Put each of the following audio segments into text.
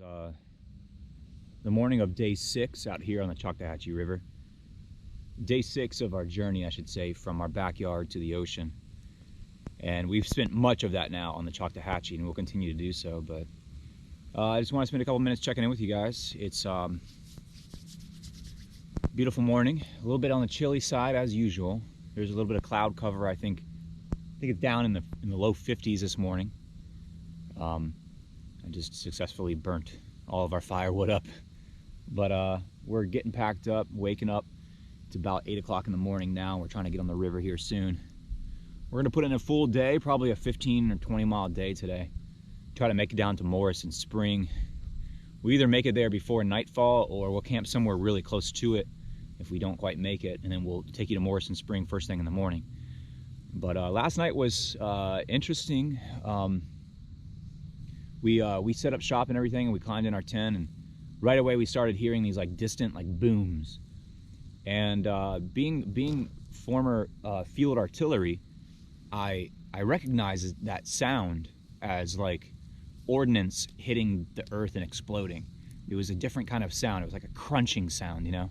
is the morning of day 6 out here on the Choctawhatchee River. Day 6 of our journey, I should say, from our backyard to the ocean. And we've spent much of that now on the Choctawhatchee, and we'll continue to do so. But I just want to spend a couple minutes checking in with you guys. It's beautiful morning, a little bit on the chilly side as usual. There's a little bit of cloud cover. I think it's down in the low 50s this morning. I just successfully burnt all of our firewood up, but we're getting packed up, waking up. It's about 8 o'clock in the morning now. We're trying to get on the river here soon. We're gonna put in a full day, probably a 15 or 20 mile day today. Try to make it down to Morrison Spring. We either make it there before nightfall or we'll camp somewhere really close to it if we don't quite make it, and then we'll take you to Morrison Spring first thing in the morning. But last night was interesting. We set up shop and everything, and we climbed in our tent, and right away we started hearing these like distant like booms. And being former field artillery, I recognize that sound as like ordnance hitting the earth and exploding. It was a different kind of sound. It was like a crunching sound, you know.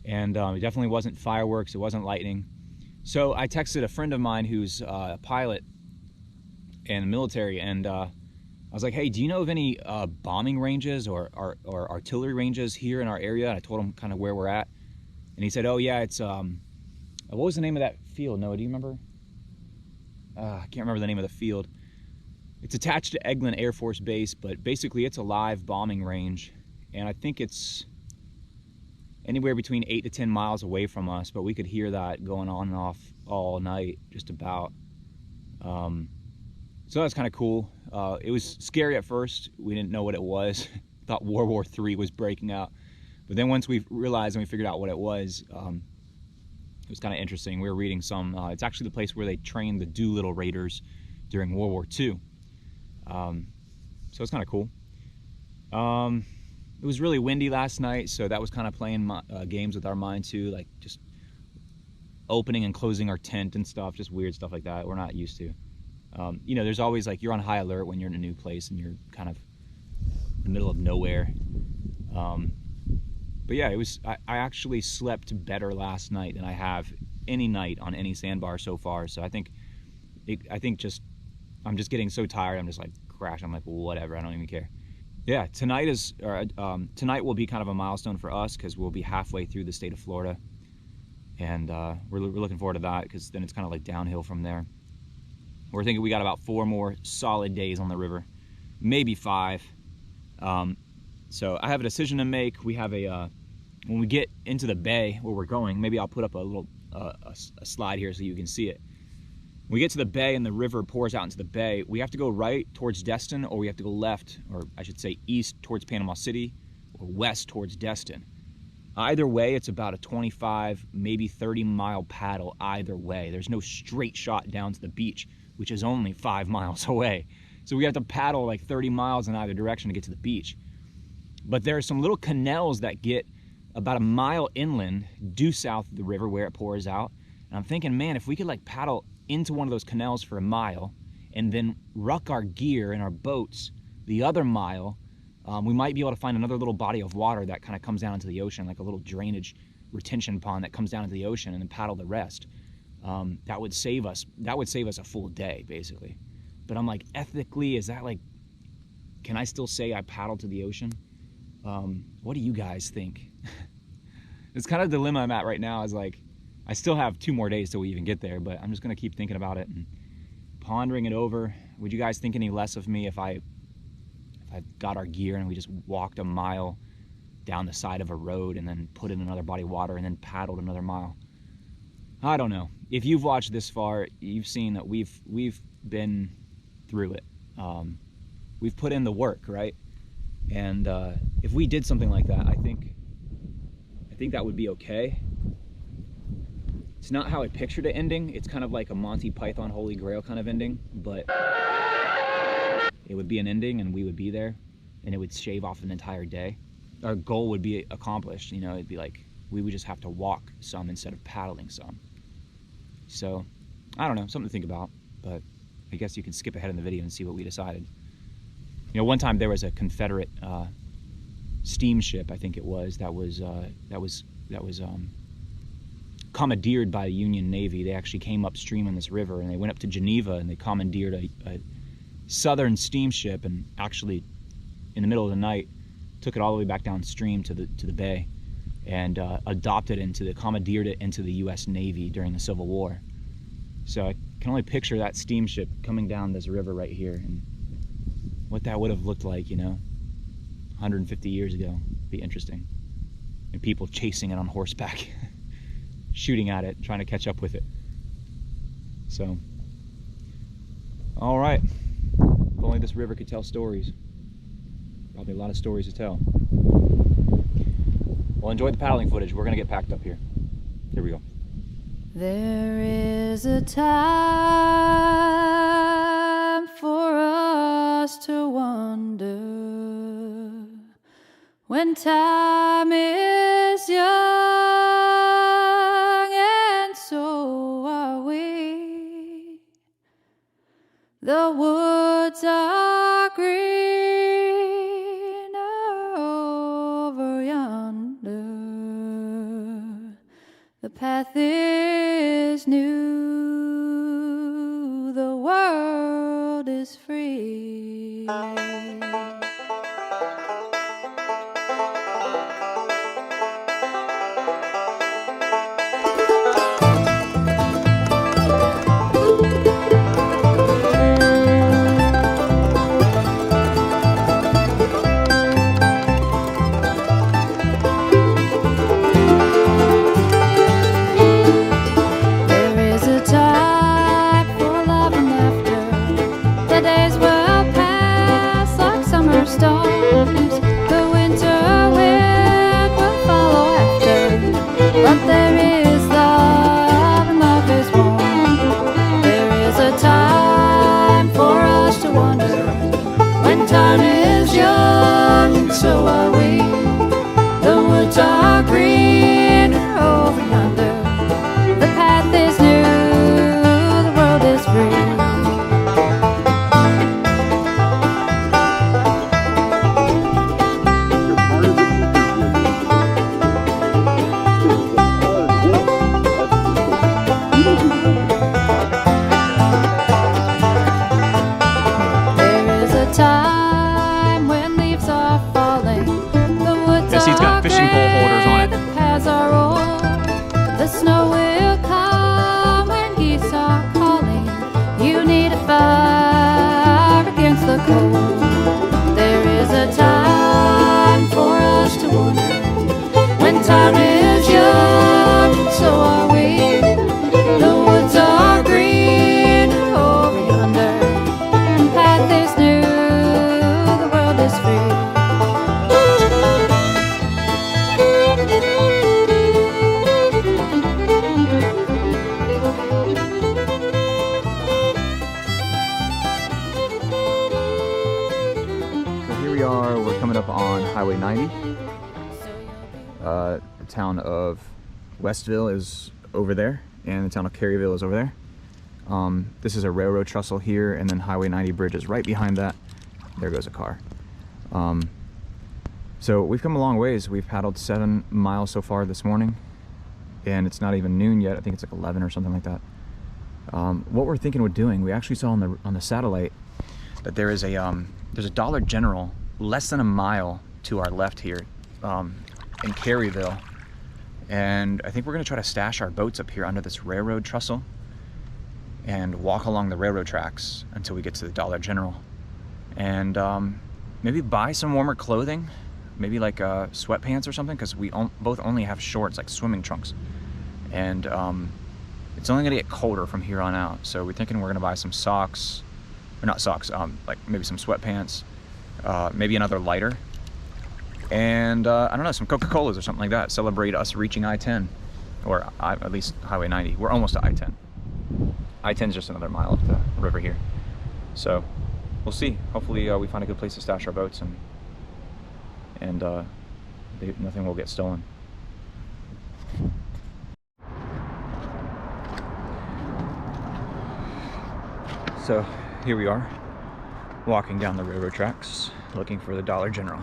And it definitely wasn't fireworks. It wasn't lightning. So I texted a friend of mine who's a pilot in the military, and I was like, hey, do you know of any bombing ranges or artillery ranges here in our area? And I told him kind of where we're at. And he said, oh yeah, it's, what was the name of that field? Noah, do you remember? I can't remember the name of the field. It's attached to Eglin Air Force Base, but basically it's a live bombing range. And I think it's anywhere between 8 to 10 miles away from us, but we could hear that going on and off all night, just about. So that's kind of cool. It was scary at first. We didn't know what it was. Thought World War III was breaking out. But then once we realized and we figured out what it was kind of interesting. We were reading some, it's actually the place where they trained the Doolittle Raiders during World War II. So it's kind of cool. It was really windy last night, so that was kind of playing games with our mind too, like just opening and closing our tent and stuff, just weird stuff like that we're not used to. You know, there's always like, you're on high alert when you're in a new place and you're kind of in the middle of nowhere. But yeah, I actually slept better last night than I have any night on any sandbar so far. So I think just, I'm just getting so tired. I'm just like crashing. I'm like, well, whatever, I don't even care. Yeah, tonight will be kind of a milestone for us because we'll be halfway through the state of Florida. And we're looking forward to that because then it's kind of like downhill from there. We're thinking we got about 4 more solid days on the river, maybe 5. So I have a decision to make. We have when we get into the bay where we're going, maybe I'll put up a little a slide here so you can see it. When we get to the bay and the river pours out into the bay, we have to go right towards Destin, or we have to go left, or I should say east towards Panama City, or west towards Destin. Either way, it's about a 25, maybe 30 mile paddle either way. There's no straight shot down to the beach, which is only 5 miles away. So we have to paddle like 30 miles in either direction to get to the beach. But there are some little canals that get about a mile inland due south of the river where it pours out. And I'm thinking, man, if we could like paddle into one of those canals for a mile and then ruck our gear in our boats the other mile, we might be able to find another little body of water that kind of comes down into the ocean, like a little drainage retention pond that comes down into the ocean, and then paddle the rest. That would save us a full day, basically. But I'm like, ethically, is that like, can I still say I paddled to the ocean? What do you guys think? It's kind of the dilemma I'm at right now, is like, I still have 2 more days till we even get there, but I'm just gonna keep thinking about it and pondering it over. Would you guys think any less of me if I got our gear and we just walked a mile down the side of a road and then put in another body of water and then paddled another mile? I don't know. If you've watched this far, you've seen that we've been through it. We've put in the work, right? And if we did something like that, I think that would be okay. It's not how I pictured it ending. It's kind of like a Monty Python Holy Grail kind of ending, but it would be an ending and we would be there and it would shave off an entire day. Our goal would be accomplished, you know. It'd be like we would just have to walk some instead of paddling some. So I don't know, something to think about, but I guess you can skip ahead in the video and see what we decided. You know, one time there was a Confederate steamship, I think it was, that was commandeered by the Union Navy. They actually came upstream in this river and they went up to Geneva and they commandeered a southern steamship, and actually in the middle of the night took it all the way back downstream to the bay and commandeered it into the U.S. Navy during the Civil War. So I can only picture that steamship coming down this river right here and what that would have looked like, you know, 150 years ago. Be interesting. And people chasing it on horseback, shooting at it, trying to catch up with it. So, all right. If only this river could tell stories. Probably a lot of stories to tell. Well, enjoy the paddling footage. We're gonna get packed up here. Here we go. There is a time for us to wander, when time is young, and so are we. The woods are greener over yonder. The path is new, the world is free. Time is young, and so are we. The woods are greener over yonder. The path is new, the world is free. There is a time he's got fishing pole holders on it. The paths are old. The snow will come when geese are calling. You need a fire against the cold. There is a time for us to wander, when time is young, and so are we. The woods are green over yonder. The path is new, the world is free. We're coming up on Highway 90. The town of Westville is over there, and the town of Caryville is over there. This is a railroad trestle here, and then Highway 90 bridge is right behind that. There goes a car. So we've come a long ways. We've paddled 7 miles so far this morning, and it's not even noon yet. I think it's like 11 or something like that. What we're thinking of doing, we actually saw on the satellite that there's a Dollar General less than a mile to our left here in Caryville, and I think we're going to try to stash our boats up here under this railroad trestle and walk along the railroad tracks until we get to the Dollar General, and maybe buy some warmer clothing, maybe like sweatpants or something, because we both only have shorts, like swimming trunks, and it's only going to get colder from here on out. So we're thinking we're going to buy some socks, or not socks, like maybe some sweatpants, maybe another lighter, and I don't know, some Coca-Colas or something like that. Celebrate us reaching I-10, or at least Highway 90. We're almost to I-10. I-10 is just another mile up the river here. So we'll see. Hopefully we find a good place to stash our boats, and nothing will get stolen. So here we are. walking down the railroad tracks looking for the Dollar General.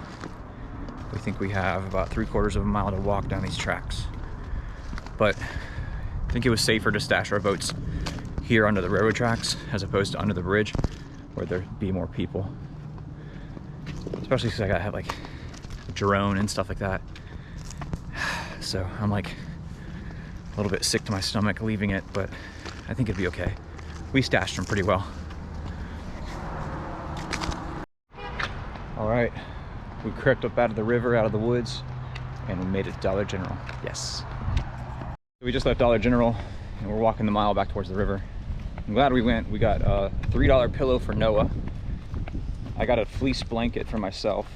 We think we have about 3/4 of a mile to walk down these tracks, but I think it was safer to stash our boats here under the railroad tracks as opposed to under the bridge where there'd be more people, especially because I gotta have like a drone and stuff like that. So I'm like a little bit sick to my stomach leaving it, but I think it'd be okay. We stashed them pretty well. All right, we crept up out of the river, out of the woods, and we made it to Dollar General. Yes. We just left Dollar General and we're walking the mile back towards the river. I'm glad we went. We got a $3 pillow for Noah. I got a fleece blanket for myself,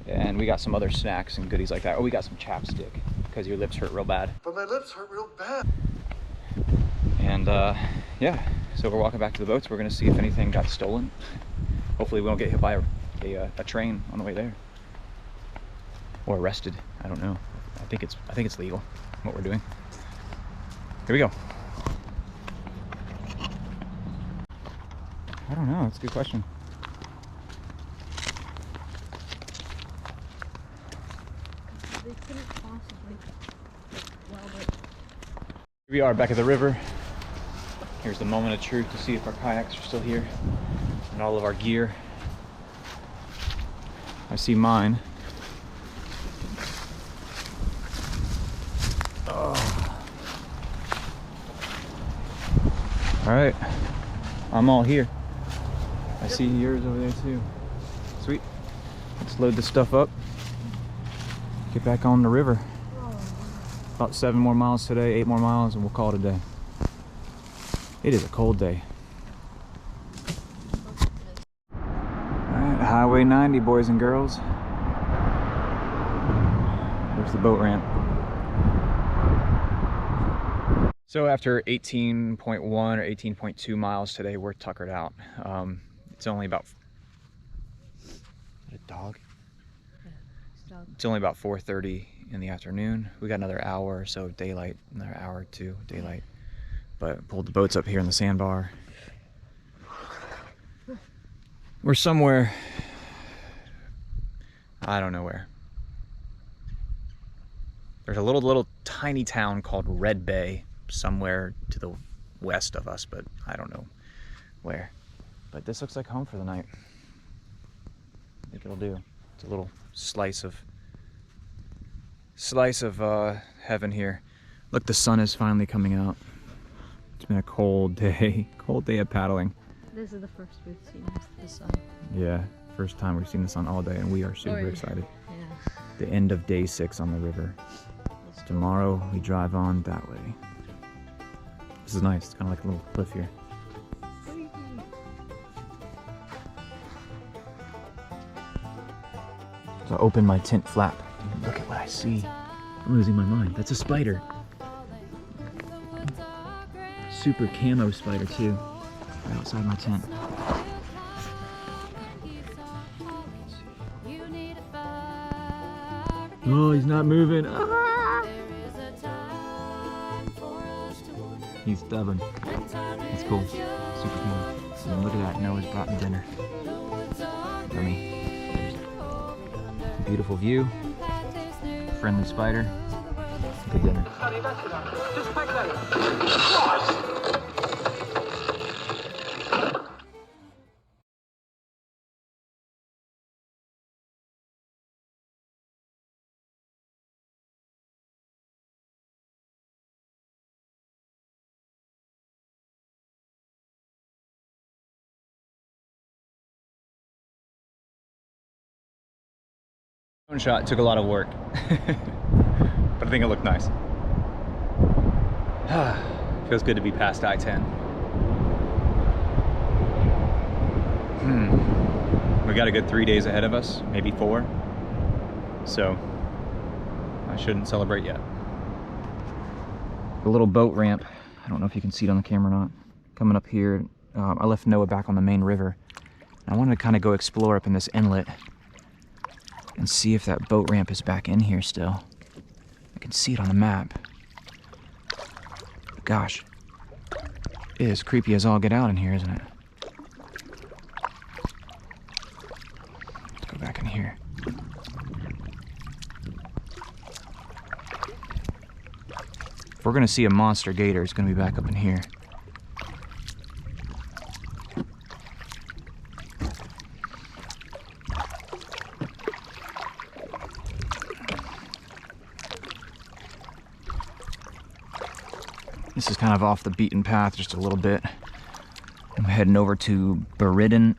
and we got some other snacks and goodies like that. Oh, we got some chapstick because your lips hurt real bad. But my lips hurt real bad. And yeah, so we're walking back to the boats. We're gonna see if anything got stolen. Hopefully we don't get hit by a train on the way there, or arrested. I don't know. I think it's legal what we're doing. Here we go. I don't know. That's a good question. They couldn't possibly. Here we are back at the river. Here's the moment of truth to see if our kayaks are still here and all of our gear. I see mine. Oh. All right, I'm all here. I see yours over there too. Sweet. Let's load this stuff up. Get back on the river. About 7 more miles today, 8 more miles, and we'll call it a day. It is a cold day. Alright, Highway 90, boys and girls. There's the boat ramp. So after 18.1 or 18.2 miles today, we're tuckered out. It's only about... Is that a dog? Yeah, it's a dog. It's only about 4:30 in the afternoon. We got another hour or so of daylight, another hour or two daylight. But pulled the boats up here in the sandbar. We're somewhere, I don't know where. There's a little tiny town called Red Bay somewhere to the west of us, but I don't know where. But this looks like home for the night. I think it'll do. It's a little slice of heaven here. Look, the sun is finally coming out. It's been a cold day of paddling. This is the first we've seen the sun. Yeah, first time we've seen the sun all day, and we are super excited. Yeah. The end of day 6 on the river. Tomorrow we drive on that way. This is nice. It's kind of like a little cliff here. So I open my tent flap. Look at what I see. I'm losing my mind. That's a spider. Super camo spider too. Right outside my tent. Oh, he's not moving. Ah! He's stubborn. It's cool. Super cool. And look at that. Noah's brought me dinner. Yummy. Beautiful view. Friendly spider. Good dinner. Drone shot took a lot of work, but I think it looked nice. Feels good to be past I-10. We got a good 3 days ahead of us, maybe 4. So I shouldn't celebrate yet. The little boat ramp, I don't know if you can see it on the camera or not, coming up here. I left Noah back on the main river. I wanted to kind of go explore up in this inlet and see if that boat ramp is back in here still. I can see it on the map. Gosh, it is creepy as all get out in here, isn't it? If we're gonna see a monster gator, it's gonna be back up in here. This is kind of off the beaten path just a little bit. I'm heading over to Berean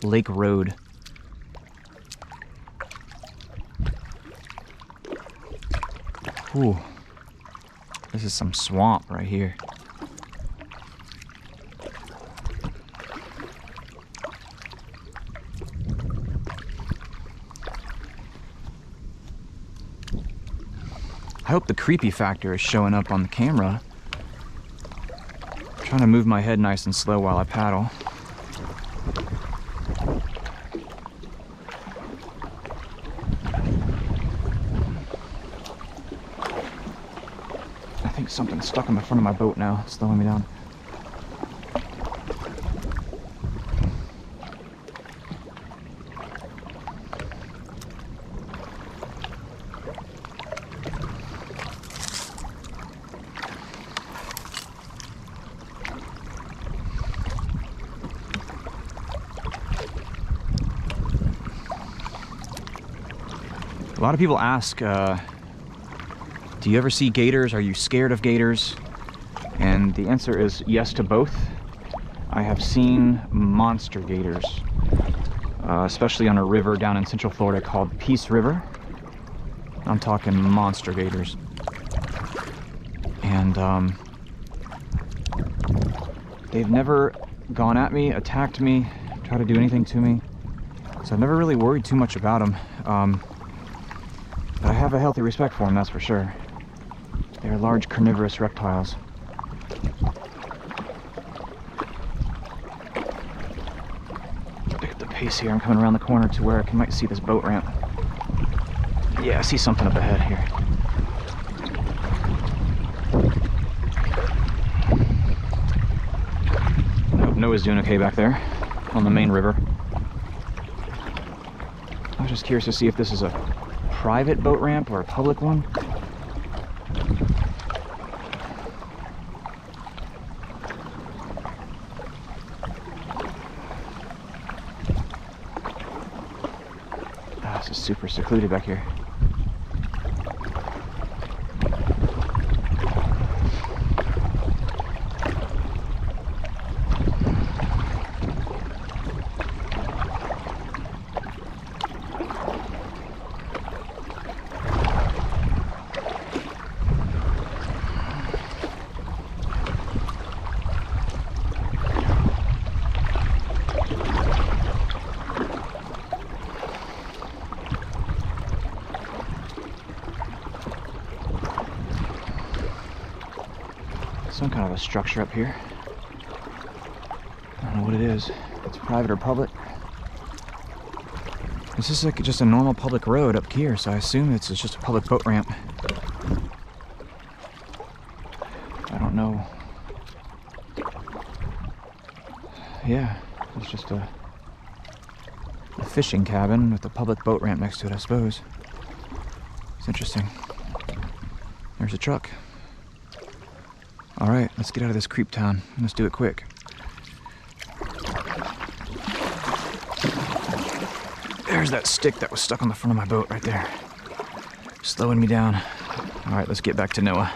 Lake Road. Ooh, this is some swamp right here. I hope the creepy factor is showing up on the camera. I'm trying to move my head nice and slow while I paddle. I think something's stuck in the front of my boat now, slowing me down. A lot of people ask, do you ever see gators? Are you scared of gators? And the answer is yes to both. I have seen monster gators, especially on a river down in Central Florida called Peace River. I'm talking monster gators. And they've never gone at me, attacked me, tried to do anything to me. So I've never really worried too much about them. But I have a healthy respect for them, that's for sure. They're large carnivorous reptiles. Look at the pace here. I'm coming around the corner to where I might see this boat ramp. Yeah, I see something up ahead here. I hope Noah's doing okay back there on the main river. I was just curious to see if this is a private boat ramp or a public one. This is super secluded back here. Some kind of a structure up here. I don't know what it is. If it's private or public. This is like just a normal public road up here, so I assume it's just a public boat ramp. I don't know. Yeah, it's just a fishing cabin with a public boat ramp next to it, I suppose. It's interesting. There's a truck. All right, let's get out of this creep town. Let's do it quick. There's that stick that was stuck on the front of my boat right there. Slowing me down. All right, let's get back to Noah.